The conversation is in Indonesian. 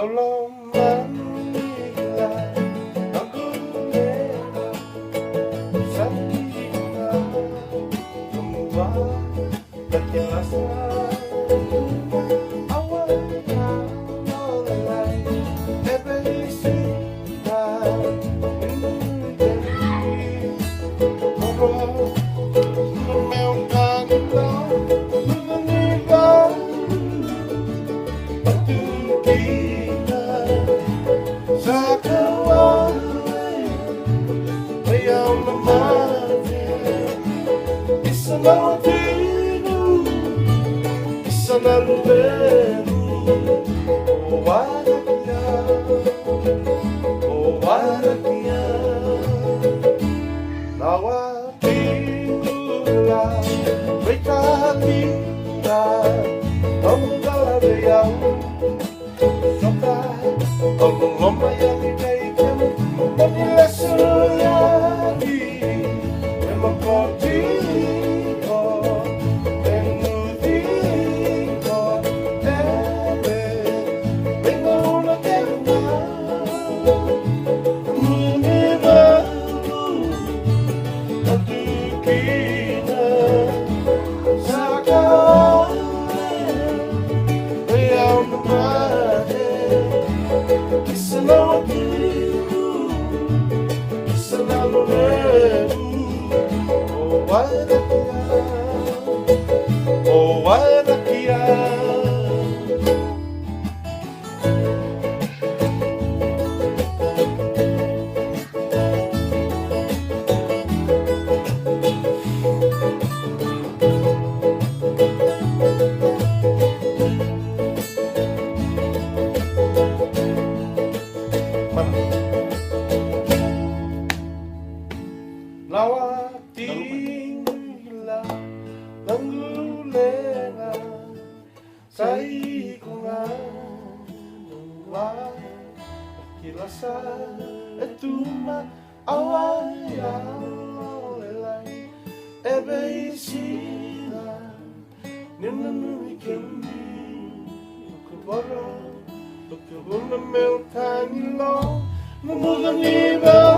Daulomani aku rela sakitnya semua terkilasnya awalnya mulai evolusi dan menjadi orang memeungkan lo mengenal kita sekarang yang memati bisa matimu bisa lalu beru wadakia nawatilah mereka kita mengalah yang LOMA yang dinaikkan menilai sejati memang kotiko mengutiko mengulang mengibaru hati kita sekarang yang memati selalu beru wadakia Lawatinglah langgulenga saikunga wa kilasa etuma awaya lelai ebeisina ninu ikindi ukubara ukubuna meltani lo numuganiba